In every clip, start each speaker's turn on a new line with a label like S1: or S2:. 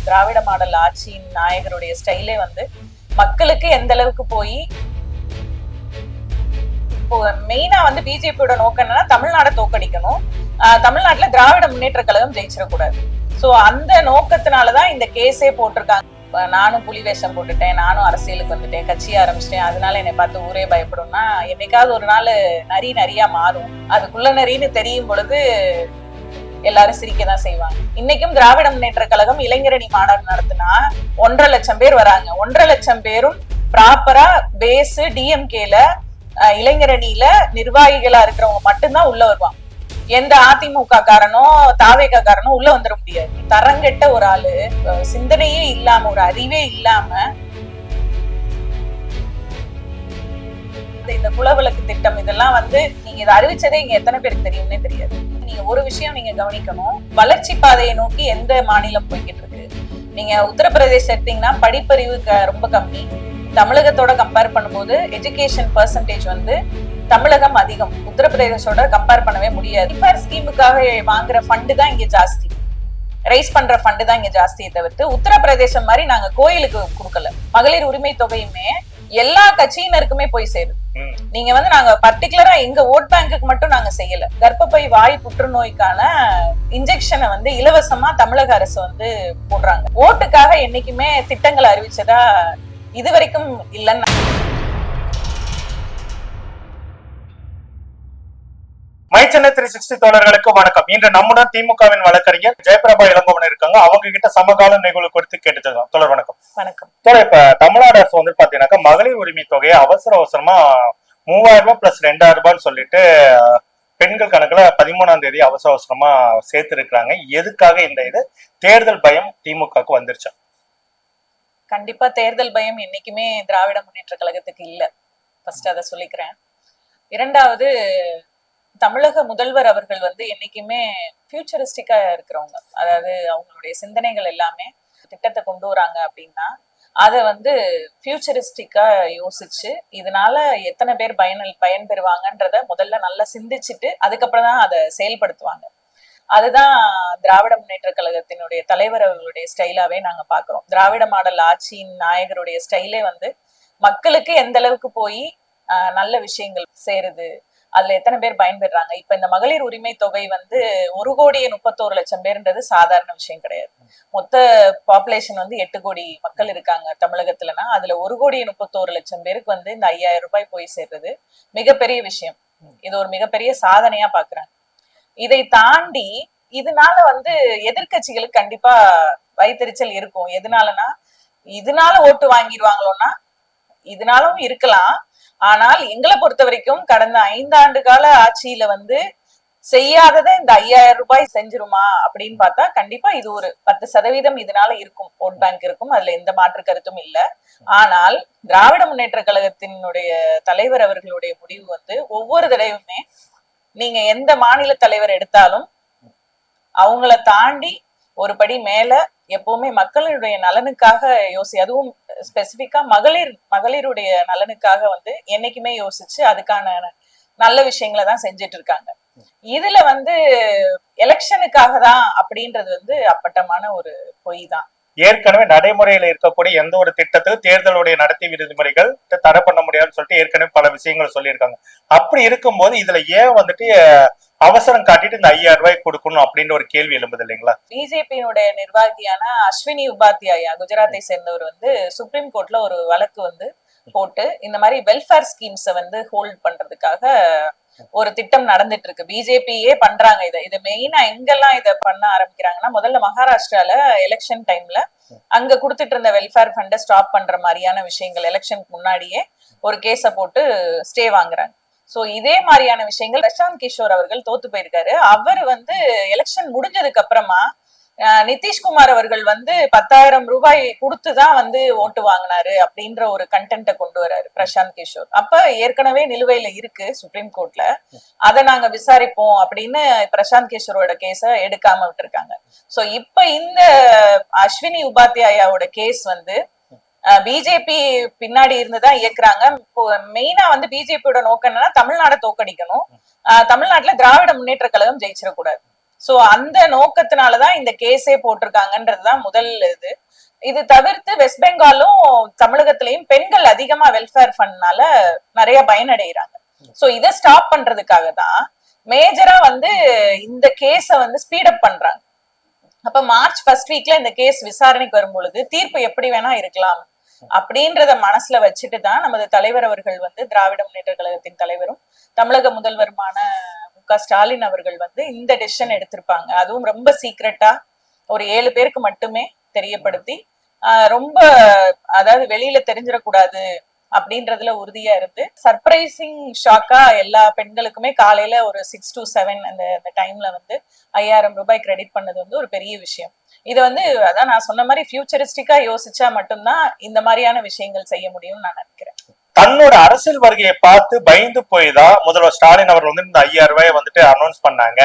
S1: திராவிட model ஆட்சியின் நாயகருடைய ஸ்டைலே வந்து மக்களுக்கு எந்த அளவுக்கு போய் மெயினா வந்து பிஜேபியோட நோக்கம் என்னன்னா தமிழ்நாடை தோக்கடிக்கணும், தமிழ்நாட்டுல திராவிட முன்னேற்ற கழகம் ஜெயிச்சிடக்கூடாது. சோ அந்த நோக்கத்தினாலதான் இந்த கேஸே போட்டிருக்காங்க. நானும் புலி வேஷம் போட்டுட்டேன், நானும் அரசியலுக்கு வந்துட்டேன், கட்சியை ஆரம்பிச்சிட்டேன், அதனால என்னை பார்த்து ஊரே பயப்படும்னா என்னைக்காவது ஒரு நாள் நரியா மாறும். அதுக்குள்ள நரின்னு தெரியும் பொழுது எல்லாரும் சிரிக்கதான் செய்வாங்க. இன்னைக்கும் திராவிட முன்னேற்ற கழகம் இளைஞரணி மாநாடு நடத்தினா 1.5 லட்சம் பேர் வராங்க. 1.5 லட்சம் பேரும் ப்ராப்பரா பேஸ் டிஎம்கேல இளைஞரணியில நிர்வாகிகளா இருக்கிறவங்க மட்டும்தான் உள்ள வருவாங்க. எந்த அதிமுக காரனோ தாவேக காரனோ உள்ள வந்துட முடியாது. தரங்கெட்ட ஒரு ஆளு, சிந்தனையே இல்லாம, ஒரு அறிவே இல்லாம இந்த குலவிளக்கு திட்டம் இதெல்லாம் வந்து நீங்க இதை அறிவிச்சதே இங்க எத்தனை பேருக்கு தெரியும்னே தெரியாது. நீங்க ஒரு விஷயம் நீங்க கவனிக்கணும், வளர்ச்சி பாதையை நோக்கி எந்த மாநிலம் போய்கிட்டு இருக்கு. நீங்க உத்தரப்பிரதேச எடுத்தீங்கன்னா படிப்பறிவு ரொம்ப கம்மி. தமிழகத்தோட கம்பேர் பண்ணும்போது எஜுகேஷன் பெர்சன்டேஜ் வந்து தமிழகம் அதிகம், உத்தரப்பிரதேசோட கம்பேர் பண்ணவே முடியாது. வெல்ஃபேர் ஸ்கீமுக்காக வாங்குற ஃபண்டு தான் இங்க ஜாஸ்தி, ரைஸ் பண்ற ஃபண்டு தான் இங்க ஜாஸ்தியை தவிர்த்து உத்தரப்பிரதேசம் மாதிரி நாங்க கோயிலுக்கு கொடுக்கல. மகளிர் உரிமை தொகையுமே எல்லா கட்சியினருக்குமே போய் சேருது. நீங்க வந்து நாங்க பர்டிகுலரா எங்க ஓட் பேங்குக்கு மட்டும் நாங்க செய்யல. கர்ப்பப்பை வாய் புற்றுநோய்க்கான இன்ஜெக்ஷனை வந்து இலவசமா தமிழக அரசு வந்து போடுறாங்க. ஓட்டுக்காக என்னைக்குமே திட்டங்களை அறிவிச்சதா இது வரைக்கும் இல்லைன்னு.
S2: மைச்சென்னை 360 தோழர்களுக்கு வணக்கம். இன்று நம்முடன் திமுகவின் வழக்கறிஞர் ஜெயபிரபா இளங்கோவன் இருக்காங்க. அவங்க கிட்ட சமகால நிகழ்வு குறித்து கேட்டுக்கலாம். தோழர் வணக்கம்.
S1: வணக்கம்.
S2: தோழர், இப்ப தமிழ்நாடு அரசு வந்து பாத்தீங்கன்னாக்கா மகளிர் உரிமை தொகையை அவசரமா 3000 ரூபாய் பிளஸ் 2000 ரூபான்னு சொல்லிட்டு பெண்கள் கணக்குல 13ஆம் தேதி அவசரமா சேர்த்து இருக்கிறாங்க. எதுக்காக இந்த இது தேர்தல் பயம் திமுகவுக்கு வந்துருச்சா?
S1: கண்டிப்பா தேர்தல் பயம் என்னைக்குமே திராவிட முன்னேற்ற கழகத்துக்கு இல்ல. ஃபர்ஸ்ட் அதை சொல்லிக்கிறேன். இரண்டாவது, தமிழக முதல்வர் அவர்கள் வந்து என்னைக்குமே ஃபியூச்சரிஸ்டிக்கா இருக்கிறவங்க. அதாவது அவங்களுடைய சிந்தனைகள் எல்லாமே திட்டத்தை கொண்டு வராங்க அப்படின்னா அதை வந்து ஃபியூச்சரிஸ்டிக்கா யோசிச்சு இதனால எத்தனை பேர் பயன் பெறுவாங்கன்றத முதல்ல நல்லா சிந்திச்சுட்டு அதுக்கப்புறம் தான் அதை செயல்படுத்துவாங்க. அதுதான் திராவிட முன்னேற்ற கழகத்தினுடைய தலைவர் அவர்களுடைய ஸ்டைலாவே நாங்க பாக்குறோம். திராவிட மாடல் ஆட்சியின் நாயகருடைய ஸ்டைலே வந்து மக்களுக்கு எந்த அளவுக்கு போய் நல்ல விஷயங்கள் சேருது, அதுல எத்தனை பேர் பயன்பெறாங்க. இப்ப இந்த மகளிர் உரிமை தொகை வந்து 1,31,00,000 பேருன்றது சாதாரண விஷயம் கிடையாது. மொத்த பாப்புலேஷன் வந்து 8 கோடி மக்கள் இருக்காங்க தமிழகத்துலனா, அதுல 1,31,00,000 பேருக்கு வந்து இந்த 5000 ரூபாய் போய் சேர்றது மிகப்பெரிய விஷயம். இது ஒரு மிகப்பெரிய சாதனையா பாக்குறாங்க. இதை தாண்டி இதனால வந்து எதிர்கட்சிகளுக்கு கண்டிப்பா வைத்தறிச்சல் இருக்கும். எதனாலனா இதனால ஓட்டு வாங்கிடுவாங்களோன்னா இதனாலும் இருக்கலாம். ஆனால் எங்களை பொறுத்த வரைக்கும் கடந்த 5 ஆண்டு கால ஆட்சியில வந்து செய்யாததை இந்த 5000 ரூபாய் செஞ்சிருமா அப்படின்னு பார்த்தா கண்டிப்பா இது ஒரு 10% இதனால இருக்கும், ஓட் பேங்க் இருக்கும், அதுல எந்த மாற்று கருத்தும் இல்ல. ஆனால் திராவிட முன்னேற்ற கழகத்தினுடைய தலைவர் அவர்களுடைய முடிவு வந்து ஒவ்வொரு தடவையுமே நீங்க எந்த மாநில தலைவர் எடுத்தாலும் அவங்கள தாண்டி ஒரு படி மேல எப்பவுமே மக்களுடைய நலனுக்காக அதுவும் ஸ்பெசிபிக்கா மகளிருடைய நலனுக்காக வந்து என்னைக்குமே யோசிச்சு அதுக்கான நல்ல விஷயங்களை தான் செஞ்சுட்டு இருக்காங்க. இதுல வந்து எலெக்ஷனுக்காக தான் அப்படின்றது வந்து அப்பட்டமான ஒரு பொய் தான்.
S2: ஏற்கனவே நடைமுறையில இருக்கக்கூடிய எந்த ஒரு திட்டத்துக்கு தேர்தலுடைய நடத்தை விதிமுறைகள் தடை பண்ண முடியாதுன்னு சொல்லிட்டு ஏற்கனவே பல விஷயங்கள் சொல்லியிருக்காங்க. அப்படி இருக்கும்போது இதுல ஏன் வந்துட்டு அவசரம் காட்டிட்டு இந்த 5000 ரூபாய் கொடுக்கணும் அப்படின்ற ஒரு கேள்வி எழும்புது இல்லைங்களா?
S1: பிஜேபியினுடைய நிர்வாகியான அஸ்வினி உபாத்யாயா, குஜராத்தை சேர்ந்தவர் வந்து சுப்ரீம் கோர்ட்ல ஒரு வழக்கு வந்து போட்டு இந்த மாதிரி வெல்ஃபேர் ஸ்கீம்ஸை வந்து ஹோல்ட் பண்றதுக்காக ஒரு திட்டம் நடந்துட்டு இருக்கு. பிஜேபியே பண்றாங்க. இது மெயினா எங்கெல்லாம் இதை பண்ண ஆரம்பிக்கிறாங்கன்னா, முதல்ல மகாராஷ்டிரால எலெக்ஷன் டைம்ல அங்க கொடுத்துட்டு இருந்த வெல்ஃபேர் ஃபண்டை ஸ்டாப் பண்ற மாதிரியான விஷயங்கள் எலெக்ஷனுக்கு முன்னாடியே ஒரு கேஸ போட்டு ஸ்டே வாங்குறாங்க. சோ இதே மாதிரியான விஷயங்கள் பிரசாந்த் கிஷோர் அவர்கள் தோத்து போயிருக்காரு. அவர் வந்து எலெக்ஷன் முடிஞ்சதுக்கு அப்புறமா நிதிஷ்குமார் அவர்கள் வந்து 10,000 ரூபாய் கொடுத்துதான் வந்து ஓட்டு வாங்கினாரு அப்படின்ற ஒரு கண்டென்ட்டை கொண்டு வராரு பிரசாந்த் கிஷோர். அப்ப ஏற்கனவே நிலுவையில இருக்கு சுப்ரீம் கோர்ட்ல, அதை நாங்க விசாரிப்போம் அப்படின்னு பிரசாந்த் கிஷோரோட கேஸ எடுக்காம விட்டுருக்காங்க. சோ இப்ப இந்த அஸ்வினி உபாத்யாயாவோட கேஸ் வந்து பிஜேபி பின்னாடி இருந்துதான் இயக்குறாங்க. மெயினா வந்து பிஜேபியோட நோக்கம் என்னன்னா தமிழ்நாடை தோக்கடிக்கணும், தமிழ்நாட்டுல திராவிட முன்னேற்ற கழகம் ஜெயிச்சிடக்கூடாது. சோ அந்த நோக்கத்தினாலதான் இந்த கேஸே போட்டிருக்காங்கன்றதுதான் முதல் இது தவிர்த்து வெஸ்ட் பெங்காலும் தமிழகத்திலயும் பெண்கள் அதிகமா வெல்ஃபேர் ஃபண்ட்னால நிறைய பயனடைகிறாங்க. சோ இதை ஸ்டாப் பண்றதுக்காக தான் மேஜரா வந்து இந்த கேஸ வந்து ஸ்பீடப் பண்றாங்க. அப்ப மார்ச் ஃபர்ஸ்ட் வீக்ல இந்த கேஸ் விசாரணைக்கு வரும் பொழுது தீர்ப்பு எப்படி வேணா இருக்கலாம் அப்படின்றத மனசுல வச்சுட்டு தான் நமது தலைவர் அவர்கள் வந்து திராவிட முன்னேற்ற கழகத்தின் தலைவரும் தமிழக முதல்வருமான மு.க.ஸ்டாலின் அவர்கள் வந்து இந்த டெசிஷன் எடுத்திருப்பாங்க. அதுவும் ரொம்ப சீக்ரெட்டா ஒரு 7 பேருக்கு மட்டுமே தெரியப்படுத்தி ரொம்ப அதாவது வெளியில தெரிஞ்சிடக்கூடாது அப்படின்றதுல உறுதியா இருந்து சர்ப்ரைசிங் ஷாக்கா எல்லா பெண்களுக்குமே காலையில ஒரு 6 to 7 அந்த டைம்ல வந்து 5000 ரூபாய் கிரெடிட் பண்ணது வந்து ஒரு பெரிய விஷயம். இது வந்து அதான் நான் சொன்ன மாதிரி ஃபியூச்சரிஸ்டிக்கா யோசிச்சா மட்டும்தான் இந்த மாதிரியான விஷயங்கள் செய்ய முடியும்னு நான் நினைக்கிறேன்.
S2: தன்னோட அரசியல் வருகையை பார்த்து பயந்து போய்தான் முதல்வர் ஸ்டாலின் அவர் வந்து இந்த 5000 ரூபாயை வந்துட்டு அனௌன்ஸ் பண்ணாங்க.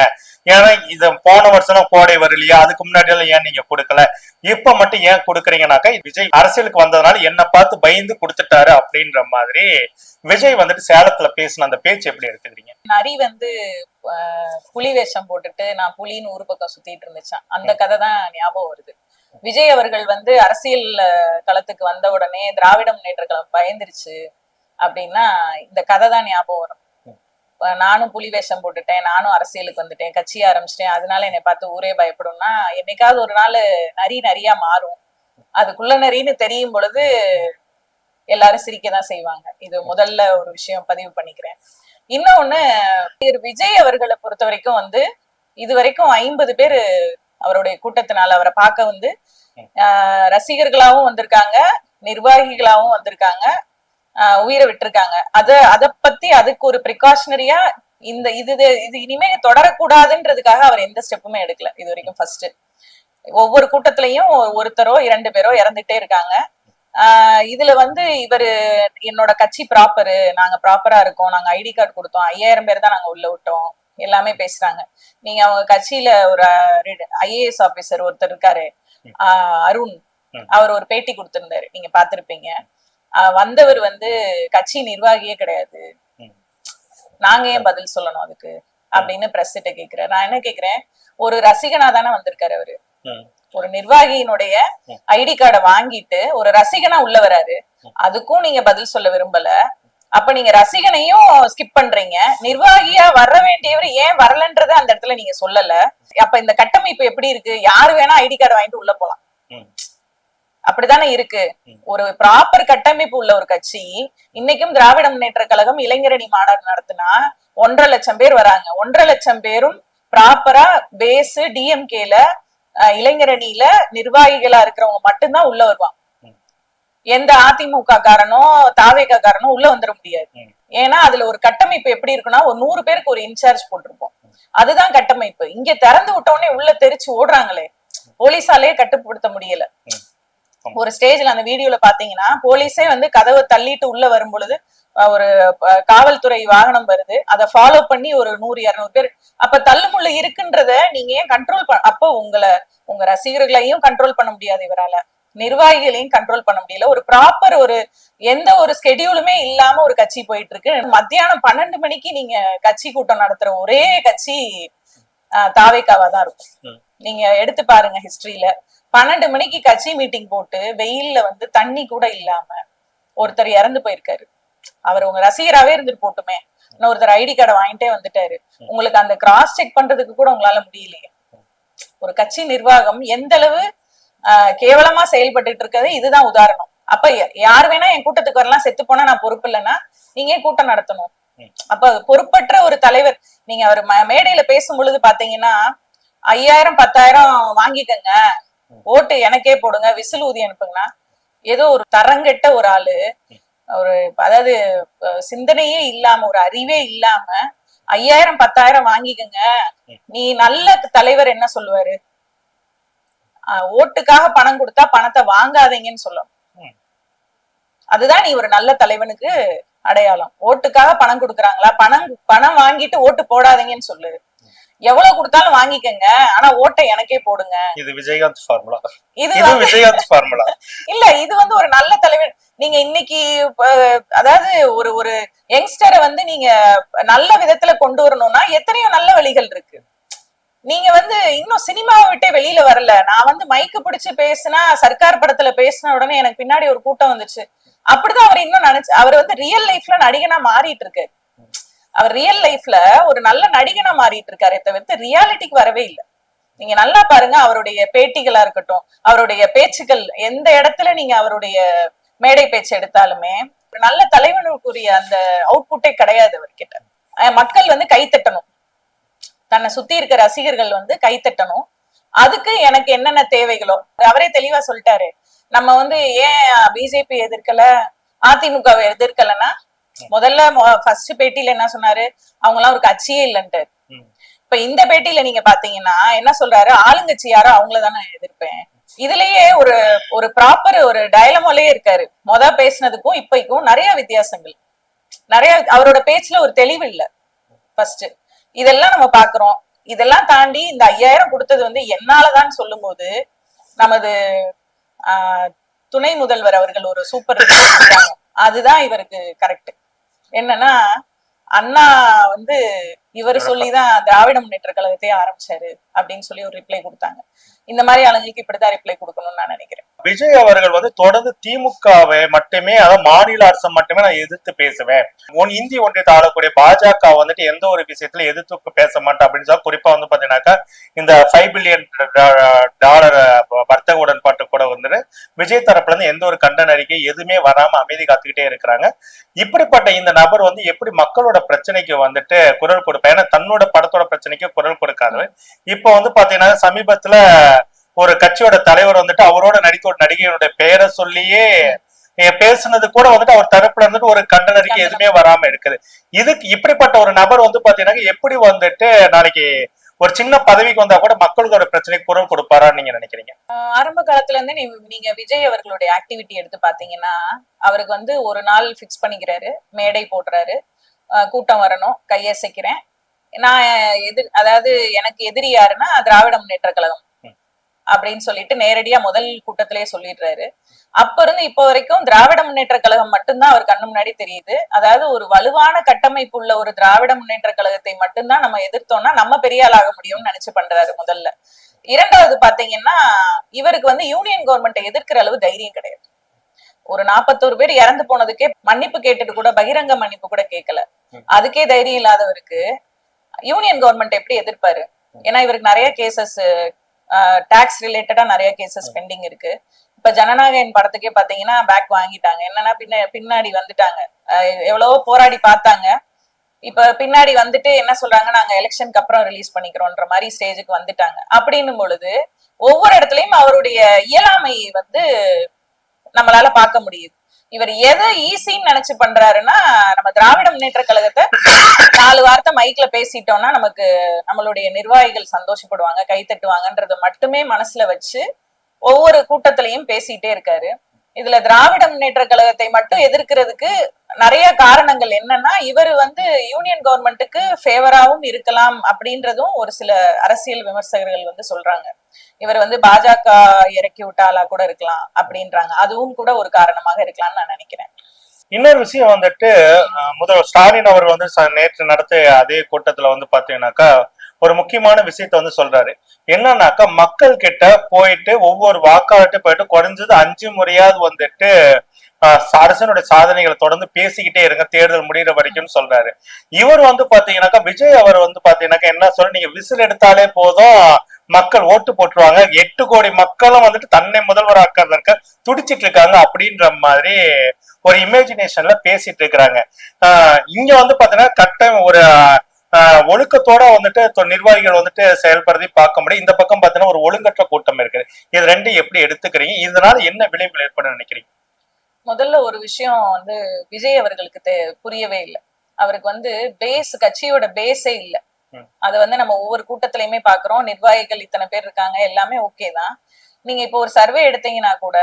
S2: ஏன்னா இது போன வருஷம் கோடை வரலையா, அதுக்கு முன்னாடி எல்லாம் ஏன் நீங்க கொடுக்கல, இப்ப மட்டும் ஏன் கொடுக்குறீங்கன்னாக்கா விஜய் அரசியலுக்கு வந்ததுனால என்ன பார்த்து பயந்து கொடுத்துட்டாரு அப்படின்ற மாதிரி விஜய் வந்துட்டு சேலத்துல பேசின அந்த பேச்சு எப்படி எடுத்துக்கிறீங்க?
S1: நரி வந்து புலி வேஷம் போட்டுட்டு நான் புலின்னு ஊரு பக்கம் சுத்திட்டு இருந்துச்சான், அந்த கதை தான் ஞாபகம் வருது. விஜய் அவர்கள் வந்து அரசியல் களத்துக்கு வந்த உடனே திராவிட முன்னேற்ற கழகம் பயந்துருச்சு அப்படின்னா இந்த கதை தான் ஞாபகம் வரும். நானும் புலி வேஷம் போட்டுட்டேன், நானும் அரசியலுக்கு வந்துட்டேன், கட்சி ஆரம்பிச்சிட்டேன், அதனால என்னை பார்த்து ஊரே பயப்படும்னா என்னைக்காவது ஒரு நாள் நரியா மாறும். அதுக்குள்ள நரின்னு தெரியும் பொழுது எல்லாரும் சிரிக்கதான் செய்வாங்க. இது முதல்ல ஒரு விஷயம் பதிவு பண்ணிக்கிறேன். இன்னொன்னு, விஜய் அவர்களை பொறுத்த வரைக்கும் வந்து இது வரைக்கும் 50 பேரு அவருடைய கூட்டத்தினால அவரை பார்க்க வந்து ரசிகர்களாவும் வந்திருக்காங்க, நிர்வாகிகளாவும் வந்திருக்காங்க, உயிரை விட்டுருக்காங்க. அத பத்தி அதுக்கு ஒரு ப்ரிகாஷனரியா இது இனிமே தொடரக்கூடாதுன்றதுக்காக அவர் எந்த ஸ்டெப்புமே எடுக்கல இது வரைக்கும். ஃபர்ஸ்ட் ஒவ்வொரு கூட்டத்திலையும் ஒருத்தரோ 2 பேரோ இறந்துட்டே இருக்காங்க. இதுல வந்து இவரு என்னோட கட்சி ப்ராப்பரு, நாங்க ப்ராப்பரா இருக்கோம், நாங்க ஐடி கார்டு கொடுத்தோம், 5000 பேர் தான் நாங்க உள்ள விட்டோம், எல்லாமே பேசுறாங்க. நீங்க அவங்க கட்சியில ஒரு ஐஏஎஸ் ஆபீசர் ஒருத்தர் இருக்காரு, அருண், அவர் ஒரு பேட்டி கொடுத்திருந்தாரு, நீங்க பாத்திருப்பீங்க. வந்தவர் வந்து கட்சி நிர்வாகியே கிடையாது, நாங்க ஏன் பதில் சொல்லணும் அதுக்கு அப்படின்னு பிரஸ் கிட்ட கேக்குறாரு. நான் என்ன கேக்குறேன், ஒரு ரசிகனா தானே வந்திருக்காரு அவரு, ஒரு நிர்வாகியினுடைய ஐடி கார்டை வாங்கிட்டு ஒரு ரசிகனா உள்ள வராரு, அதுக்கும் நீங்க பதில் சொல்ல விரும்பல. அப்ப நீங்க ரசிகனையும் ஸ்கிப் பண்றீங்க, நிர்வாகியா வர வேண்டியவர் ஏன் வரலன்றத அந்த இடத்துல நீங்க சொல்லல. அப்ப இந்த கட்டமைப்பு எப்படி இருக்கு, யாரு வேணா ஐடி கார்டு வாங்கிட்டு உள்ள போலாம், அப்படித்தானே இருக்கு. ஒரு ப்ராப்பர் கட்டமைப்பு உள்ள ஒரு கட்சி. இன்னைக்கும் திராவிட முன்னேற்ற கழகம் இளைஞரணி மாநாடு நடத்தினா 1.5 லட்சம் பேர் வராங்க. 1.5 லட்சம் பேரும் ப்ராப்பரா பேஸ் டிஎம்கேல இளைஞரணியில நிர்வாகிகளா இருக்கிறவங்க மட்டும்தான் உள்ள வருவாங்க. எந்த அதிமுக காரனோ தாவேக காரனோ உள்ள வந்துட முடியாது. ஏன்னா அதுல ஒரு கட்டமைப்பு எப்படி இருக்குன்னா, ஒரு 100 பேருக்கு ஒரு இன்சார்ஜ் போட்டிருப்போம், அதுதான் கட்டமைப்பு. இங்க திறந்து விட்ட உடனே உள்ள தெரிச்சு ஓடுறாங்களே, போலீஸாலே கட்டுப்படுத்த முடியல. ஒரு ஸ்டேஜ்ல அந்த வீடியோல பாத்தீங்கன்னா போலீஸே வந்து கதவை தள்ளிட்டு உள்ள வரும் பொழுது ஒரு காவல்துறை வாகனம் வருது, அதை ஃபாலோ பண்ணி ஒரு 100-200 பேர். அப்ப தள்ளுமுள்ள இருக்குன்றத நீங்க ஏன் கண்ட்ரோல் அப்போ உங்க ரசிகர்களையும் கண்ட்ரோல் பண்ண முடியாது, இவரால நிர்வாகிகளையும் கண்ட்ரோல் பண்ண முடியல. ஒரு ப்ராப்பர் எந்த ஒரு ஸ்கெடியூலுமே இல்லாம ஒரு கட்சி போயிட்டு இருக்கு. மத்தியானம் 12 மணிக்கு நீங்க கட்சி கூட்டம் நடத்துற ஒரே கட்சி தாவேகாவா தான் இருக்கும். நீங்க எடுத்து பாருங்க ஹிஸ்டரியில. 12 மணிக்கு கட்சி மீட்டிங் போட்டு வெயில்ல வந்து தண்ணி கூட இல்லாம ஒருத்தர் இறந்து போயிருக்காரு. அவர் உங்க ரசிகராவே இருந்துட்டு போட்டுமே, ஒருத்தர் ஐடி கார்டை வாங்கிட்டே வந்துட்டாரு. உங்களுக்கு அந்த கிராஸ் செக் பண்றதுக்கு கூட உங்களால முடியலையே. ஒரு கட்சி நிர்வாகம் எந்த அளவு கேவலமா செயல்பட்டு இருக்கிறது இதுதான் உதாரணம். அப்ப யார் வேணா என் கூட்டத்துக்கு வரலாம், செத்து போனா நான் பொறுப்பு இல்லைன்னா நீங்க ஏன் கூட்டம் நடத்தணும்? அப்ப பொறுப்பற்ற ஒரு தலைவர். நீங்க அவர் மேடையில பேசும் பொழுது பாத்தீங்கன்னா 5000 10,000 வாங்கிக்கங்க, ஓட்டு எனக்கே போடுங்க, விசில் ஊதி அனுப்புங்கன்னா, ஏதோ ஒரு தரங்கெட்ட ஒரு ஆளு, ஒரு அதாவது சிந்தனையே இல்லாம ஒரு அறிவே இல்லாம 5000 10,000 வாங்கிக்கங்க. நீ நல்ல தலைவர் என்ன சொல்லுவாரு, ஓட்டுக்காக பணம் கொடுத்தா பணத்தை வாங்காதீங்கன்னு சொல்லணும். அதுதான் நீ ஒரு நல்ல தலைவனுக்கு அடையாளம். ஓட்டுக்காக பணம் கொடுக்குறாங்களா, பணம் வாங்கிட்டு ஓட்டு போடாதீங்கன்னு சொல்லு. எவ்வளவு கொடுத்தாலும் வாங்கிக்கங்க, ஆனா ஓட்டை எனக்கே போடுங்க.
S2: இது விஜயகாந்த் ஃபார்முலா. இது விஜயகாந்த் ஃபார்முலா
S1: இல்ல, இது வந்து ஒரு நல்ல தலைவர். நீங்க இன்னைக்கு அதாவது ஒரு யங்ஸ்டரை வந்து நீங்க நல்ல விதத்துல கொண்டு வரணும்னா எத்தனையோ நல்ல வழிகள் இருக்கு. நீங்க வந்து இன்னும் சினிமாவை விட்டே வெளியில வரல. நான் வந்து மைக்கு பிடிச்சு பேசினா, சர்க்கார் படத்துல பேசின உடனே எனக்கு பின்னாடி ஒரு கூட்டம் வந்துச்சு. அப்படிதான் அவர் இன்னும் நினைச்சு அவர் வந்து ரியல் லைஃப்ல நடிகனா மாறிட்டு இருக்கு. அவர் ரியல் லைஃப்ல ஒரு நல்ல நடிகனா மாறிட்டு இருக்காரு தவிர்த்து ரியாலிட்டிக்கு வரவே இல்லை. நீங்க நல்லா பாருங்க, அவருடைய பேட்டிகளா இருக்கட்டும், அவருடைய பேச்சுக்கள், எந்த இடத்துல நீங்க அவருடைய மேடை பேச்சு எடுத்தாலுமே ஒரு நல்ல தலைவனுக்குரிய அந்த அவுட்புட்டே கிடையாது அவர்கிட்ட. மக்கள் வந்து கைத்தட்டணும், தன்னை சுத்தி இருக்க ரசிகர்கள் வந்து கைத்தட்டணும். அதுக்கு எனக்கு என்னென்ன தேவைகளோ அவரே தெளிவா சொல்லிட்டாரு. நம்ம வந்து ஏன் பிஜேபி எதிர்க்கல, அதிமுகவை எதிர்க்கலன்னா, முதல்ல ஃபர்ஸ்ட் பேட்டியில என்ன சொன்னாரு, அவங்க எல்லாம் ஒரு கட்சியே இல்லைன்ட்டு. இப்ப இந்த பேட்டியில நீங்க பாத்தீங்கன்னா என்ன சொல்றாரு, ஆளுங்கட்சி யாரோ அவங்களதானே எதிர்ப்பேன். இதுலயே ஒரு ஒரு ப்ராப்பர் ஒரு டயலமோலயே இருக்காரு. பேசினதுக்கும் இப்பைக்கும் நிறைய வித்தியாசங்கள், நிறைய அவரோட பேச்சுல ஒரு தெளிவு இல்ல. ஃபர்ஸ்ட் இதெல்லாம் நம்ம பாக்குறோம். இதெல்லாம் தாண்டி இந்த 5000 கொடுத்தது வந்து என்னாலதான் சொல்லும் போது நமது துணை முதல்வர் அவர்கள் ஒரு சூப்பர் அதுதான் இவருக்கு கரெக்ட். என்னன்னா, அண்ணா வந்து இவர் சொல்லிதான் திராவிட முன்னேற்ற கழகத்தையே ஆரம்பிச்சாரு அப்படின்னு சொல்லி ஒரு ரிப்ளை கொடுத்தாங்க. இந்த மாதிரி ஆளுங்களுக்கு இப்படிதான் ரிப்ளை கொடுக்கணும்னு நான் நினைக்கிறேன்.
S2: விஜய் அவர்கள் வந்து தொடர்ந்து திமுகவை மட்டுமே, அதாவது மாநில அரசை மட்டுமே நான் எதிர்த்து பேசுவேன், இந்திய ஒன்றியத்தை ஆளக்கூடிய பாஜக வந்துட்டு எந்த ஒரு விஷயத்துல எதிர்த்து பேச மாட்டேன் அப்படின்னு சொல்லி, குறிப்பா வந்து பாத்தீங்கன்னாக்கா இந்த $5 பில்லியன் வர்த்தக உடன்பாட்டு கூட வந்துட்டு விஜய் தரப்புல இருந்து எந்த ஒரு கண்டன அறிக்கை எதுவுமே வராம அமைதி காத்துக்கிட்டே இருக்கிறாங்க. இப்படிப்பட்ட இந்த நபர் வந்து எப்படி மக்களோட பிரச்சனைக்கு வந்துட்டு குரல் கொடுப்பேன்? ஏன்னா தன்னோட படத்தோட பிரச்சனைக்கு குரல் கொடுக்காது. இப்ப வந்து பாத்தீங்கன்னா சமீபத்துல ஒரு கட்சியோட தலைவர் வந்துட்டு அவரோட நடித்த ஒரு நடிகையோட பெயரை சொல்லியே பேசுனது கூட வந்துட்டு அவர் தரப்புல இருந்துட்டு ஒரு கண்டன அறிக்கை எதுவுமே வராம இருக்குது. இதுக்கு இப்படிப்பட்ட ஒரு நபர் வந்து பாத்தீங்கன்னா எப்படி வந்துட்டு நாளைக்கு ஒரு சின்ன பதவிக்கு வந்தா கூட மக்களோட பிரச்சனைக்கு குரல் கொடுப்பாரான்னு நீங்க நினைக்கிறீங்க?
S1: ஆரம்ப காலத்துல இருந்து நீங்க விஜய் அவர்களுடைய ஆக்டிவிட்டி எடுத்து பாத்தீங்கன்னா, அவருக்கு வந்து ஒரு நாள் பிக்ஸ் பண்ணிக்கிறாரு, மேடை போடுறாரு, கூட்டம் வரணும், கையசைக்கிறேன், நான் அதாவது எனக்கு எதிரி யாருன்னா திராவிட முன்னேற்ற கழகம் அப்படின்னு சொல்லிட்டு நேரடியா முதல் கூட்டத்திலேயே சொல்லிடுறாரு. அப்ப இருந்து இப்ப வரைக்கும் திராவிட முன்னேற்ற கழகம் மட்டும்தான் அவர் கண்ணு முன்னாடி தெரியுது. அதாவது ஒரு வலுவான கட்டமைப்பு உள்ள ஒரு திராவிட முன்னேற்ற கழகத்தை மட்டும்தான் நம்ம எதிர்த்தோம்னா நம்ம பெரிய ஆள் ஆக முடியும்னு நினைச்சு பண்றாரு முதல்ல. இரண்டாவது பாத்தீங்கன்னா, இவருக்கு வந்து யூனியன் கவர்மெண்ட்டை எதிர்க்கிற அளவு தைரியம் கிடையாது. ஒரு 41 பேர் இறந்து போனதுக்கே மன்னிப்பு கேட்டுட்டு கூட பகிரங்க மன்னிப்பு கூட கேட்கல. அதுக்கே தைரியம் இல்லாதவருக்கு யூனியன் கவர்மெண்ட் எப்படி எதிர்ப்பாரு? ஏன்னா இவருக்கு நிறைய கேசஸ், டாக்ஸ் ரிலேட்டடா நிறைய கேசஸ் பெண்டிங் இருக்கு. இப்ப ஜனநாயகன் படத்துக்கே பாத்தீங்கன்னா பேக் வாங்கிட்டாங்க. என்னன்னா பின்னாடி வந்துட்டாங்க, எவ்வளவோ போராடி பார்த்தாங்க. இப்ப பின்னாடி வந்துட்டு என்ன சொல்றாங்க, நாங்க எலெக்ஷனுக்கு அப்புறம் ரிலீஸ் பண்ணிக்கிறோம்ன்ற மாதிரி ஸ்டேஜுக்கு வந்துட்டாங்க. அப்படின்னும் பொழுது ஒவ்வொரு இடத்துலயும் அவருடைய இயலாமை வந்து நம்மளால பார்க்க முடியுது. இவர் எதை ஈஸின்னு நினைச்சு பண்றாருன்னா, நம்ம திராவிட முன்னேற்ற கழகத்தை 4 வார்த்தை மைக்ல பேசிட்டோம்னா நமக்கு நம்மளுடைய நிர்வாகிகள் சந்தோஷப்படுவாங்க, கை தட்டுவாங்கன்றத மட்டுமே மனசுல வச்சு ஒவ்வொரு கூட்டத்திலையும் பேசிட்டே இருக்காரு. இதுல திராவிட முன்னேற்ற கழகத்தை மட்டும் எதிர்க்கிறதுக்கு நிறைய காரணங்கள் என்னன்னா, இவர் வந்து யூனியன் கவர்மெண்ட்டுக்கு ஃபேவராவும் இருக்கலாம் அப்படின்றதும் ஒரு சில அரசியல் விமர்சகர்கள் வந்து சொல்றாங்க. இவர் வந்து பாஜக இறக்கி விட்டாலா கூட இருக்கலாம் அப்படின்றாங்க. அதுவும் கூட ஒரு காரணமாக இருக்கலாம்னு நான் நினைக்கிறேன்.
S2: இன்னொரு விஷயம் வந்துட்டு, முதல்வர் ஸ்டாலின் அவர் வந்து நேற்று நடத்திய அதே கூட்டத்துல வந்து பாத்தீங்கன்னாக்கா ஒரு முக்கியமான விஷயத்த வந்து சொல்றாரு. என்னன்னாக்கா மக்கள் கிட்ட போயிட்டு ஒவ்வொரு வாக்காளர்கிட்ட போயிட்டு குறைஞ்சது 5 முறையாவது வந்துட்டு அரசனுடைய சாதனைகளை தொடர்ந்து பேசிக்கிட்டே இருங்க தேர்தல் முடிகிற வரைக்கும் சொல்றாரு. இவர் வந்து பாத்தீங்கன்னாக்கா விஜய் அவர் வந்து பாத்தீங்கன்னாக்கா என்ன சொல்ற, நீங்க விசில் எடுத்தாலே போதும் மக்கள் ஓட்டு போட்டுருவாங்க, 8 கோடி மக்களும் வந்துட்டு தன்னை முதல்வர் ஆக்கிறதுக்கு துடிச்சிட்டு இருக்காங்க அப்படின்ற மாதிரி ஒரு இமேஜினேஷன்ல பேசிட்டு இருக்கிறாங்க. இங்க வந்து பாத்தீங்கன்னா கட்டம் ஒரு ஒழுக்கத்தோட வந்துட்டு நிர்வாகிகள் வந்துட்டு செயல்படுறதையும் பார்க்க முடியும். இந்த பக்கம் பாத்தீங்கன்னா ஒரு ஒழுங்கற்ற கூட்டம் இருக்குது. இது ரெண்டும் எப்படி எடுத்துக்கிறீங்க? இதனால என்ன விளைவுகள் ஏற்படும் நினைக்கிறீங்க?
S1: முதல்ல ஒரு விஷயம் வந்து விஜய் அவர்களுக்கு புரியவே இல்லை. அவருக்கு வந்து கட்சியோட பேஸே இல்ல. அத வந்து நம்ம ஒவ்வொரு கூட்டத்திலயுமே பாக்குறோம். நிர்வாகிகள் இத்தனை பேர் இருக்காங்க, எல்லாமே ஓகே தான். நீங்க இப்போ ஒரு சர்வே எடுத்தீங்கன்னா கூட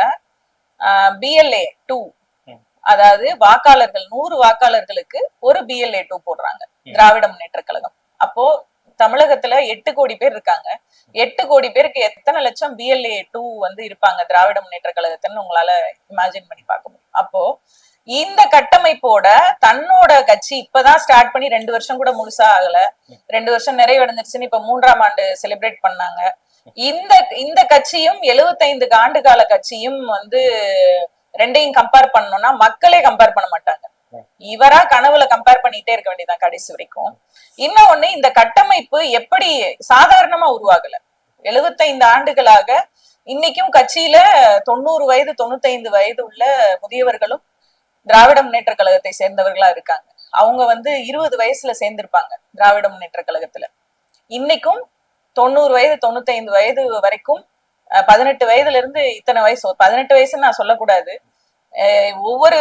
S1: BLA 2, அதாவது வாக்காளர்கள் 100 வாக்காளர்களுக்கு ஒரு BLA 2 போடுறாங்க திராவிட முன்னேற்ற கழகம். அப்போ தமிழகத்துல 8 கோடி பேர் இருக்காங்க. 8 கோடி பேருக்கு எத்தனை லட்சம் BLA 2 வந்து இருப்பாங்க திராவிட முன்னேற்ற கழகத்துன்னு உங்களால இமேஜின் பண்ணி பார்க்க முடியும். அப்போ இந்த கட்டமைப்போட தன்னோட கட்சி இப்பதான் ஸ்டார்ட் பண்ணி 2 வருஷம் கூட முழுசா ஆகல, 2 வருஷம் நிறைவடைஞ்சிருச்சுன்னு இப்ப 3ஆம் ஆண்டு செலிப்ரேட் பண்ணாங்க. இந்த இந்த கட்சியும் 75 ஆண்டு கால கட்சியும் வந்து ரெண்டையும் கம்பேர் பண்ணணும்னா மக்களே கம்பேர் பண்ண மாட்டாங்க. இவரா கனவுல கம்பேர் பண்ணிட்டே இருக்க வேண்டியதான் கடைசி வரைக்கும். இன்னொன்னு, இந்த கட்டமைப்பு எப்படி சாதாரணமா உருவாகல. 75 ஆண்டுகளாக இன்னைக்கும் கட்சியில 90 வயது 95 வயது உள்ள முதியவர்களும் திராவிட முன்னேற்ற கழகத்தை சேர்ந்தவர்களா இருக்காங்க. அவங்க வந்து 20 வயசுல சேர்ந்திருப்பாங்க திராவிட முன்னேற்ற கழகத்துல. இன்னைக்கும் 90 வயது 95 வயது வரைக்கும் 18 வயதுல இருந்து இத்தனை வயசு, 18 வயசுன்னு நான் சொல்லக்கூடாது, ஒவ்வொரு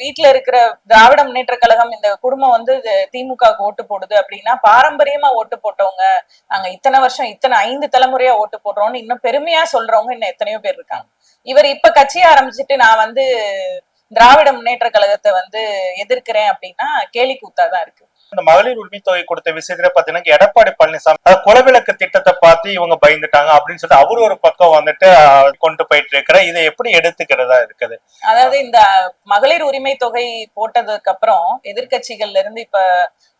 S1: வீட்டுல இருக்கிற திராவிட முன்னேற்ற கழகம் இந்த குடும்பம் வந்து திமுக ஓட்டு போடுது அப்படின்னா பாரம்பரியமா ஓட்டு போட்டவங்க, நாங்க இத்தனை வருஷம் இத்தனை 5 தலைமுறையா ஓட்டு போடுறோம்னு இன்னும் பெருமையா சொல்றவங்க இன்னும் எத்தனையோ பேர் இருக்காங்க. இவர் இப்ப கட்சியை ஆரம்பிச்சுட்டு நான் வந்து திராவிட முன்னேற்ற கழகத்தை வந்து எதிர்க்கிறேன் அப்படின்னா கேலி கூத்தாதான் இருக்கு.
S2: இந்த மகளிர் உரிமை தொகை கொடுத்த விஷயத்துல பாத்தீங்கன்னா எடப்பாடி பழனிசாமி குலவிளக்கு திட்டத்தை பார்த்து இவங்க பயந்துட்டாங்க அப்படின்னு சொல்லிட்டு அவரு ஒரு பக்கம் வந்துட்டு கொண்டு போயிட்டு இருக்கிற, இதை எப்படி எடுத்துக்கிறதா இருக்குது?
S1: அதாவது இந்த மகளிர் உரிமை தொகை போட்டதுக்கு அப்புறம் எதிர்கட்சிகள்ல இருந்து இப்ப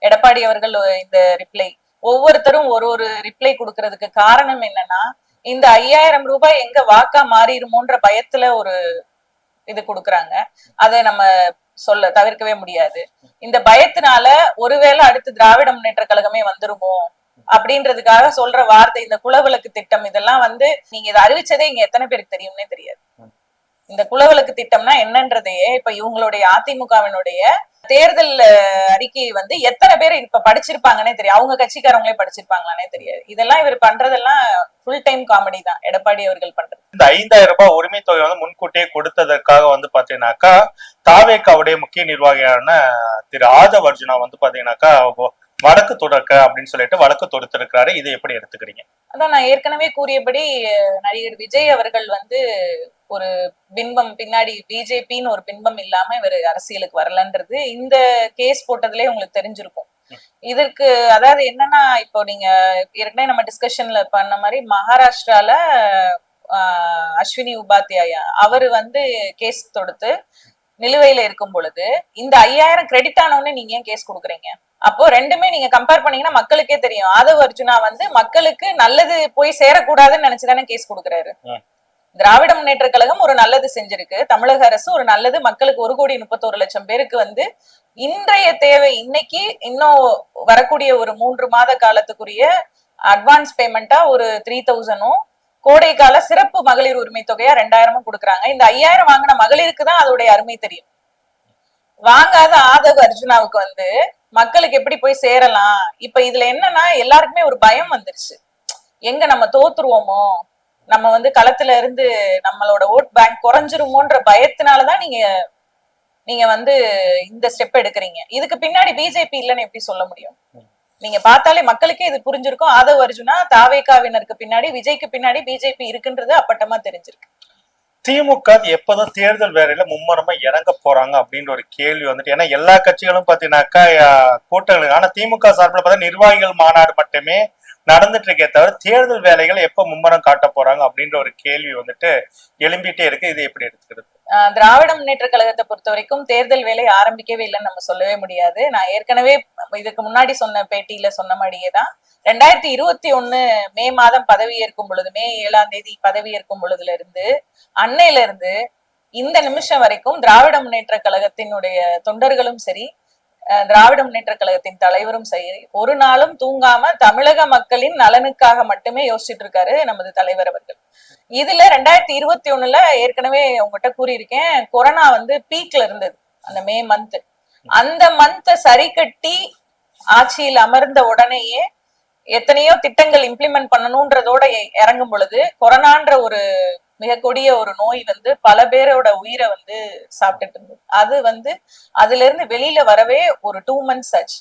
S1: எடப்பாடி அவர்கள் இந்த ரிப்ளை, ஒவ்வொருத்தரும் ஒரு ஒரு ரிப்ளை கொடுக்கறதுக்கு காரணம் என்னன்னா, இந்த 5000 ரூபாய் எங்க வாக்கா மாறிடுமோன்ற பயத்துல ஒரு இது கொடுக்குறாங்க. அதை நம்ம தவிர்க்கவே முடியாது. இந்த பயத்தினால ஒருவேளை அடுத்து திராவிட முன்னேற்ற கழகமே வந்துருமோ அப்படின்றதுக்காக சொல்ற வார்த்தை இந்த குலவிளக்கு திட்டம். இதெல்லாம் வந்து நீங்க இதை அறிவிச்சதே இங்க எத்தனை பேருக்கு தெரியும்னே தெரியாது. இந்த குலவிளக்கு திட்டம்னா என்னன்றதையே இப்ப இவங்களுடைய அதிமுகவினுடைய தேர்தல் அறிக்கையை வந்து எத்தனை பேர் இப்ப படிச்சிருப்பாங்கன்னே தெரியும். அவங்க கட்சிக்காரங்களே படிச்சிருப்பாங்களானே தெரியாது. இதெல்லாம் இவர் பண்றதெல்லாம் ஃபுல் டைம் காமெடி தான் எடப்பாடி அவர்கள் பண்றது.
S2: இந்த 5000 ரூபாய் உரிமை தொகை வந்து முன்கூட்டியே கொடுத்ததற்காக வந்து பாத்தீங்கன்னாக்கா தாவேக்காவுடைய முக்கிய நிர்வாகியான திரு ஆதவ் அர்ஜுனா வந்து பாத்தீங்கன்னாக்கா வழக்கு தொடக்க அப்படின்னு சொல்லிட்டு வழக்கு தொடுத்திருக்கிறாரு. இதை எப்படி எடுத்துக்கிறீங்க?
S1: அதான் நான் ஏற்கனவே கூறியபடி நடிகர் விஜய் அவர்கள் வந்து ஒரு பின்பம் பின்னாடி பிஜேபின்னு ஒரு பின்பம் இல்லாம இவர் அரசியலுக்கு வரலன்றது இந்த கேஸ் போட்டதுலயே உங்களுக்கு தெரிஞ்சிருக்கும். இதற்கு அதாவது என்னன்னா, இப்போ நீங்க ஏற்கனவே நம்ம டிஸ்கஷன்ல பண்ண மாதிரி மகாராஷ்டிரால அஸ்வினி உபாத்யாயா அவரு வந்து கேஸ் தொடுத்து நிலுவையில இருக்கும் பொழுது இந்த 5000 கிரெடிட் ஆனவொடனே நீங்க ஏன் கேஸ் கொடுக்குறீங்க? அப்போ ரெண்டுமே நீங்க கம்பேர் பண்ணீங்கன்னா மக்களுக்கே தெரியும். ஆதவ் அர்ஜுனா வந்து மக்களுக்கு நல்லது போய் சேரக்கூடாதுன்னு நினைச்சுதானே கேஸ் கொடுக்குறாரு. திராவிட முன்னேற்ற கழகம் ஒரு நல்லது செஞ்சிருக்கு, தமிழக அரசு ஒரு நல்லது, மக்களுக்கு 1,31,00,000 பேருக்கு வந்து இன்றைய தேவை, இன்னைக்கு இன்னும் வரக்கூடிய ஒரு 3 மாத காலத்துக்குரிய அட்வான்ஸ் பேமெண்டா ஒரு 3000 கோடை கால சிறப்பு மகளிர் உரிமை தொகையா 2000 கொடுக்குறாங்க. இந்த 5000 வாங்கின மகளிருக்கு தான் அதோடைய அருமை தெரியும். வாங்காத ஆதவ் அர்ஜுனாவுக்கு வந்து மக்களுக்கு எப்படி போய் சேரலாம். இப்ப இதுல என்னன்னா எல்லாருக்குமே ஒரு பயம் வந்துருச்சு, எங்க நம்ம தோத்துருவோமோ, நம்ம வந்து களத்துல இருந்து நம்மளோட ஓட் பேங்க் குறைஞ்சிருமோன்ற பயத்தினாலதான் நீங்க வந்து இந்த ஸ்டெப் எடுக்கிறீங்க. இதுக்கு பின்னாடி பிஜேபி இல்லைன்னு எப்படி சொல்ல முடியும்? நீங்க பார்த்தாலே மக்களுக்கே இது புரிஞ்சிருக்கும். ஆதவ் அர்ஜுனா தாவேகாவினருக்கு பின்னாடி, விஜய்க்கு பின்னாடி பிஜேபி இருக்குன்றது அப்பட்டமா தெரிஞ்சிருக்கு.
S2: திமுக எப்பதான் தேர்தல் வேலையில மும்முரமா இறங்க போறாங்க அப்படின்ற ஒரு கேள்வி வந்துட்டு, ஏன்னா எல்லா கட்சிகளும் பாத்தீங்கன்னாக்கா கூட்டங்கள், ஆனா திமுக சார்பில் பார்த்தா நிர்வாகிகள் மாநாடு மட்டுமே நடந்துட்டு இருக்கே தவிர தேர்தல் வேலைகள் எப்ப மும்முரம் காட்ட போறாங்க அப்படின்ற ஒரு கேள்வி வந்துட்டு எழும்பிட்டே இருக்கு. இது எப்படி எடுத்துக்கிறது?
S1: திராவிட முன்னேற்ற கழகத்தை பொறுத்த வரைக்கும் தேர்தல் வேலை ஆரம்பிக்கவே இல்லைன்னு நம்ம சொல்லவே முடியாது. நான் ஏற்கனவே இதுக்கு முன்னாடி சொன்ன பேட்டியில சொன்ன மாதிரியேதான் 2021 மே மாதம் பதவி ஏற்கும் பொழுது, மே 7ஆம் தேதி பதவி ஏற்கும் பொழுதுல இருந்து அன்னையில இருந்து இந்த நிமிஷம் வரைக்கும் திராவிட முன்னேற்ற கழகத்தினுடைய தொண்டர்களும் சரி, திராவிட முன்னேற்ற கழகத்தின் தலைவரும் சரி, ஒரு நாளும் தூங்காம தமிழக மக்களின் நலனுக்காக மட்டுமே யோசிச்சுட்டு இருக்காரு நமது தலைவர் அவர்கள். இதுல 2021ல ஏற்கனவே உங்ககிட்ட கூறியிருக்கேன், கொரோனா வந்து பீக்ல இருந்தது அந்த மே மந்த். அந்த மந்த் சரி கட்டி ஆட்சியில் அமர்ந்த உடனேயே எத்தனையோ திட்டங்கள் இம்ப்ளிமெண்ட் பண்ணணும்ன்றதோட இறங்கும் பொழுது கொரோனான்ற ஒரு மிக கொடிய ஒரு நோய் வந்து பல பேரோட உயிரை வந்து சாப்பிட்டுட்டு இருந்தது. அது வந்து அதுல இருந்து வெளியில வரவே ஒரு 2 months ஆச்சு.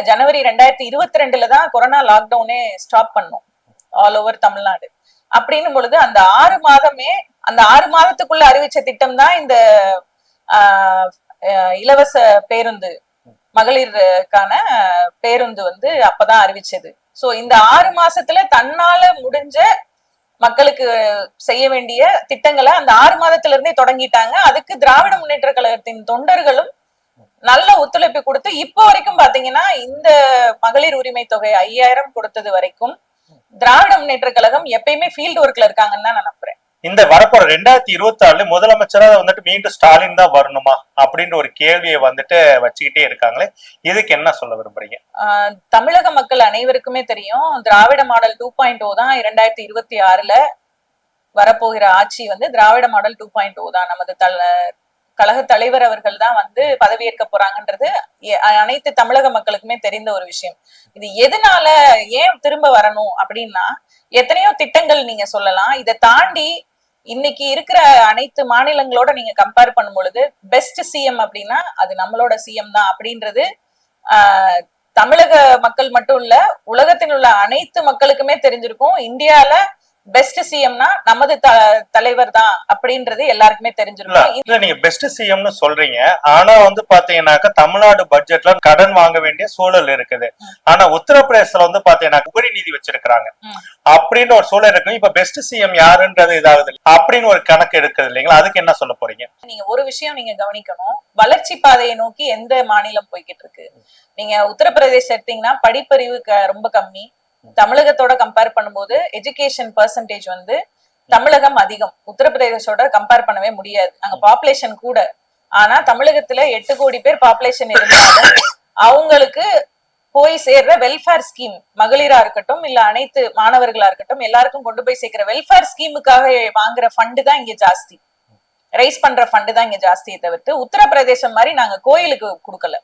S1: ஜனவரி 2022ல தான் கொரோனா லாக்டவுனே ஸ்டாப் பண்ணோம் ஆல் ஓவர் தமிழ்நாடு. அப்படின்னும் பொழுது அந்த 6 மாதமே, அந்த 6 மாதத்துக்குள்ள அறிவிச்ச திட்டம் தான் இந்த இலவச பேருந்து, மகளிருக்கான பேருந்து வந்து அப்பதான் அறிவிச்சது. சோ இந்த 6 மாசத்துல தன்னால முடிஞ்ச மக்களுக்கு செய்ய வேண்டிய திட்டங்களை அந்த 6 மாதத்துல இருந்தே தொடங்கிட்டாங்க. அதுக்கு திராவிட முன்னேற்ற கழகத்தின் தொண்டர்களும் நல்ல ஒத்துழைப்பு கொடுத்து இப்போ வரைக்கும் பாத்தீங்கன்னா இந்த மகளிர் உரிமை தொகை 5000 கொடுத்தது வரைக்கும் திராவிட முன்னேற்ற கழகம் எப்பயுமே ஃபீல்டு ஒர்க்ல இருக்காங்கன்னு தான் நான் நம்புறேன்.
S2: இந்த வரப்போற 2024 முதலமைச்சரா வந்துட்டு மீண்டும் ஸ்டாலின் தான் வரணுமா அப்படின்ற ஒரு கேள்வியை வந்துட்டு வச்சுக்கிட்டே இருக்காங்களே, இதுக்கு என்ன சொல்ல விரும்புறீங்க?
S1: தமிழக மக்கள் அனைவருக்குமே தெரியும், திராவிட மாடல் 2.0 தான் 2026ல வரப்போகிற ஆட்சி வந்து திராவிட மாடல் 2.0 தான். நமது கழக தலைவர் அவர்கள் தான் வந்து பதவியேற்க போறாங்கன்றது அனைத்து தமிழக மக்களுக்குமே தெரிந்த ஒரு விஷயம். இது எதனால ஏன் திரும்ப வரணும் அப்படின்னா, எத்தனையோ திட்டங்கள் நீங்க சொல்லலாம். இதை தாண்டி இன்னைக்கு இருக்கிற அனைத்து மாநிலங்களோட நீங்க கம்பேர் பண்ணும் பொழுது பெஸ்ட் சிஎம் அப்படின்னா அது நம்மளோட சிஎம் தான் அப்படின்றது தமிழக மக்கள் மட்டும் இல்ல, உலகத்தில் உள்ள அனைத்து மக்களுக்குமே தெரிஞ்சிருக்கும். இந்தியால பெஸ்ட் சிஎம்னா நமது தலைவர் தான் அப்படின்றது எல்லாருக்குமே தெரிஞ்சிருக்கும்.
S2: இல்ல நீங்க பெஸ்ட் சிஎம்னு சொல்றீங்க, ஆனா வந்து பாத்தீங்கன்னாக்கா தமிழ்நாடு பட்ஜெட்ல கடன் வாங்க வேண்டிய சூழல் இருக்குது. ஆனா உத்தரப்பிரதேசத்துல வந்து பாத்தீங்கன்னா உபரி நிதி வச்சிருக்காங்க அப்படின்னு ஒரு சூழல் இருக்கு. இப்ப பெஸ்ட் சிஎம் யாருன்றது இதாகுது அப்படின்னு ஒரு கணக்கு எடுக்குது இல்லைங்களா, அதுக்கு என்ன சொல்ல போறீங்க?
S1: நீங்க ஒரு விஷயம் நீங்க கவனிக்கணும், வளர்ச்சி பாதையை நோக்கி எந்த மாநிலம் போய்கிட்டு இருக்கு. நீங்க உத்தரப்பிரதேசம் எடுத்தீங்கன்னா படிப்பறிவு ரொம்ப கம்மி. தமிழகத்தோட கம்பேர் பண்ணும்போது எஜுகேஷன் பெர்சன்டேஜ் வந்து தமிழகம் அதிகம், உத்தரப்பிரதேசோட கம்பேர் பண்ணவே முடியாது. அங்க பாப்புலேஷன் கூட, ஆனா தமிழகத்துல 8 கோடி பேர் பாப்புலேஷன் இருந்தாலும் அவங்களுக்கு போய் சேர்ற வெல்ஃபேர் ஸ்கீம், மகளிரா இருக்கட்டும் இல்ல அனைத்து மாணவர்களா இருக்கட்டும், எல்லாருக்கும் கொண்டு போய் சேர்க்கிற வெல்ஃபேர் ஸ்கீமுக்காக வாங்குற ஃபண்டு தான் இங்க ஜாஸ்தி, ரைஸ் பண்ற ஃபண்டு தான் இங்க ஜாஸ்தியை தவிர்த்து உத்தரப்பிரதேசம் மாதிரி நாங்க கோயிலுக்கு கொடுக்கல.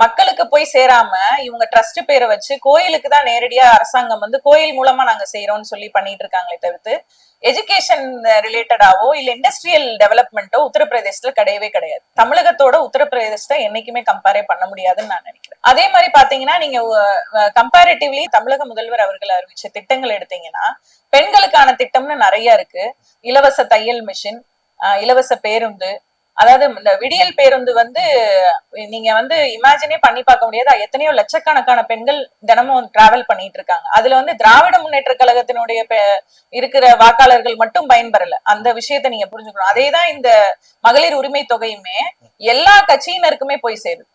S1: மக்களுக்கு போய் சேராம இவங்க ட்ரஸ்ட் பேரை வச்சு கோயிலுக்கு தான் நேரடியா அரசாங்கம் வந்து கோயில் மூலமா நாங்க செய்யறோம்னு சொல்லி பண்ணிட்டு இருக்காங்களே தவிர்த்து எஜுகேஷன் ரிலேட்டடாவோ இல்ல இண்டஸ்ட்ரியல் டெவலப்மெண்ட்டோ உத்தரப்பிரதேசத்துல கிடையவே கிடையாது. தமிழகத்தோட உத்தரப்பிரதேசத்தை என்னைக்குமே கம்பேரே பண்ண முடியாதுன்னு நான் நினைக்கிறேன். அதே மாதிரி பாத்தீங்கன்னா நீங்க கம்பேரிட்டிவ்லி தமிழக முதல்வர் அவர்கள் அறிவிச்ச திட்டங்கள் எடுத்தீங்கன்னா பெண்களுக்கான திட்டம்னு நிறைய இருக்கு. இலவச தையல் மிஷின், இலவச பேருந்து, அதாவது இந்த விடியல் பேருந்து வந்து நீங்க வந்து இமேஜினே பண்ணி பார்க்க முடியாது. எத்தனையோ லட்சக்கணக்கான பெண்கள் தினமும் டிராவல் பண்ணிட்டு இருக்காங்க. அதுல வந்து திராவிட முன்னேற்ற கழகத்தினுடைய இருக்கிற வாக்காளர்கள் மட்டும் பயன்பெறல. அந்த விஷயத்த நீங்க புரிஞ்சுக்கணும். அதேதான் இந்த மகளிர் உரிமை தொகையுமே எல்லா கட்சியினருக்குமே போய் சேருது.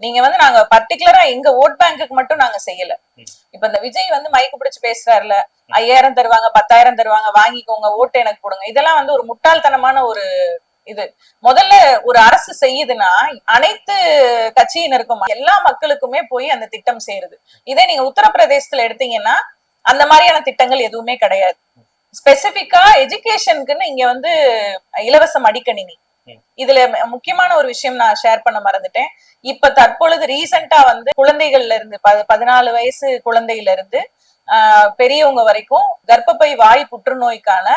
S1: நீங்க வந்து நாங்க பர்டிகுலரா எங்க ஓட் பேங்குக்கு மட்டும் நாங்க செய்யல. இப்ப இந்த விஜய் வந்து மைக்கு பிடிச்சு பேசுறாருல, 5000 தருவாங்க 10,000 தருவாங்க வாங்கிக்கோங்க ஓட்டு எனக்கு போடுங்க, இதெல்லாம் வந்து ஒரு முட்டாள்தனமான ஒரு இது. முதல்ல ஒரு அரசு செய்யுதுன்னா அனைத்து கட்சியினருக்கும் எல்லா மக்களுக்குமே போய் அந்த திட்டம் சேருது. இதே நீங்க உத்தரப்பிரதேசத்துல எடுத்தீங்கன்னா அந்த மாதிரியான திட்டங்கள் எதுவுமே கிடையாது. ஸ்பெசிபிக்கா எஜுகேஷனுக்குன்னு இங்க வந்து இலவச மடிக்கணினி. இதுல முக்கியமான ஒரு விஷயம் நான் ஷேர் பண்ண மறந்துட்டேன். இப்ப தற்பொழுது ரீசெண்டா வந்து குழந்தைகள்ல இருந்து 14 வயசு குழந்தையில இருந்து பெரியவங்க வரைக்கும் கர்ப்பப்பை வாய் புற்றுநோய்க்கான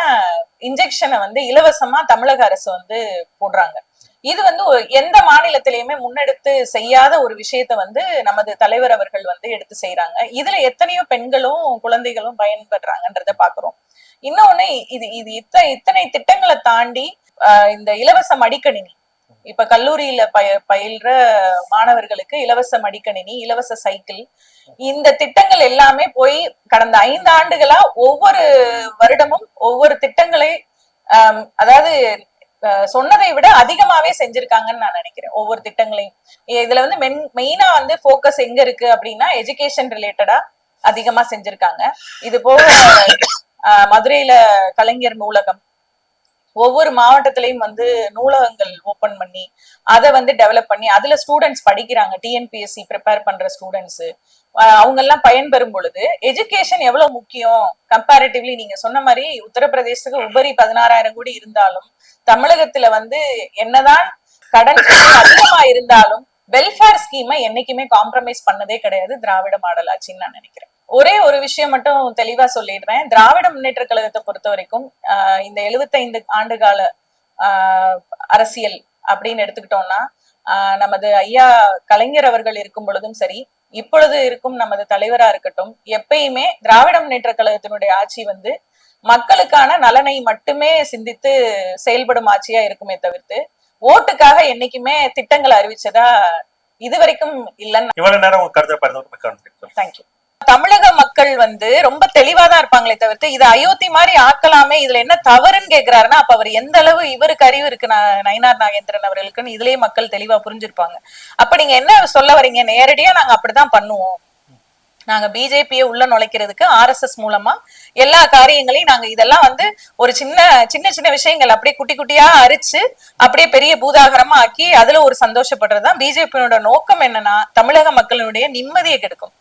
S1: இன்ஜெக்ஷனை வந்து இலவசமா தமிழக அரசு வந்து போடுறாங்க. இது வந்து எந்த மாநிலத்திலயுமே முன்னெடுத்து செய்யாத ஒரு விஷயத்த வந்து நமது தலைவர் அவர்கள் வந்து எடுத்து செய்யறாங்க. இதுல எத்தனையோ பெண்களும் குழந்தைகளும் பயன்படுறாங்கன்றத பாக்குறோம். இன்னொன்னு இது இது இத்தனை திட்டங்களை தாண்டி இந்த இலவச மடிக்கணினி, இப்ப கல்லூரியில பயில்ற மாணவர்களுக்கு இலவச மடிக்கணினி, இலவச சைக்கிள், இந்த திட்டங்கள் எல்லாமே போய் கடந்த 5 ஆண்டுகளா ஒவ்வொரு வருடமும் ஒவ்வொரு திட்டங்களை அதாவது சொன்னதை விட அதிகமாவே செஞ்சிருக்காங்கன்னு நான் நினைக்கிறேன். ஒவ்வொரு திட்டங்களையும் இதுல வந்து மெயினா வந்து போக்கஸ் எங்க இருக்கு அப்படின்னா எஜுகேஷன் ரிலேட்டடா அதிகமா செஞ்சிருக்காங்க. இது போக மதுரையில கலைஞர் நூலகம், ஒவ்வொரு மாவட்டத்திலையும் வந்து நூலகங்கள் ஓபன் பண்ணி அதை வந்து டெவலப் பண்ணி அதுல ஸ்டூடெண்ட்ஸ் படிக்கிறாங்க. டிஎன்பிஎஸ்சி ப்ரிப்பேர் பண்ற ஸ்டூடெண்ட்ஸ் அவங்க எல்லாம் பயன்பெறும் பொழுது எஜுகேஷன் எவ்வளவு முக்கியம். கம்பேரிட்டிவ்லி நீங்க சொன்ன மாதிரி உத்தரப்பிரதேசத்துக்கு உபரி 16,000 கோடி இருந்தாலும் தமிழகத்துல வந்து என்னதான் கடன் அதிகமா இருந்தாலும் வெல்ஃபேர் ஸ்கீமை என்னைக்குமே காம்ப்ரமைஸ் பண்ணதே கிடையாது திராவிட மாடல் ஆட்சின்னு நான் நினைக்கிறேன். ஒரே ஒரு விஷயம் மட்டும் தெளிவா சொல்லிடுறேன். திராவிட முன்னேற்ற கழகத்தை பொறுத்த வரைக்கும் இந்த 75 ஆண்டுகால அரசியல் அப்படின்னு எடுத்துக்கிட்டோம்னா நமது ஐயா கலைஞர் அவர்கள் இருக்கும் பொழுதும் சரி, இப்பொழுது இருக்கும் நமது தலைவரா இருக்கட்டும், எப்பயுமே திராவிட முன்னேற்ற கழகத்தினுடைய ஆட்சி வந்து மக்களுக்கான நலனை மட்டுமே சிந்தித்து செயல்படும் ஆட்சியா இருக்குமே தவிர்த்து ஓட்டுக்காக என்னைக்குமே திட்டங்கள் அறிவிச்சதா இது வரைக்கும் இல்லைன்னு.
S2: இவ்வளவு நேரம் உங்க கருத்தை பகிர்ந்ததுக்கு மிக்க நன்றி.
S1: தேங்க்யூ. தமிழக மக்கள் வந்து ரொம்ப தெளிவாதான் இருப்பாங்களே தவிர்த்து இதை அயோத்தி மாதிரி ஆக்கலாமே, இதுல என்ன தவறுன்னு கேக்குறாருன்னா அப்ப அவர் எந்த அளவு இவருக்கு அறிவு இருக்கு நயினார் நாகேந்திரன் அவர்களுக்குன்னு இதுலயே மக்கள் தெளிவா புரிஞ்சிருப்பாங்க. அப்ப நீங்க என்ன சொல்ல வரீங்க? நேரடியா நாங்க அப்படிதான் பண்ணுவோம், நாங்க பிஜேபியை உள்ள நுழைக்கிறதுக்கு RSS மூலமா எல்லா காரியங்களையும் நாங்க இதெல்லாம் வந்து ஒரு சின்ன சின்ன சின்ன விஷயங்கள் அப்படியே குட்டி குட்டியா அரிச்சு அப்படியே பெரிய பூதாகரமா ஆக்கி அதுல ஒரு சந்தோஷப்படுறதுதான் பிஜேபியோட நோக்கம். என்னன்னா தமிழக மக்களுடைய நிம்மதியை கெடுக்கும்.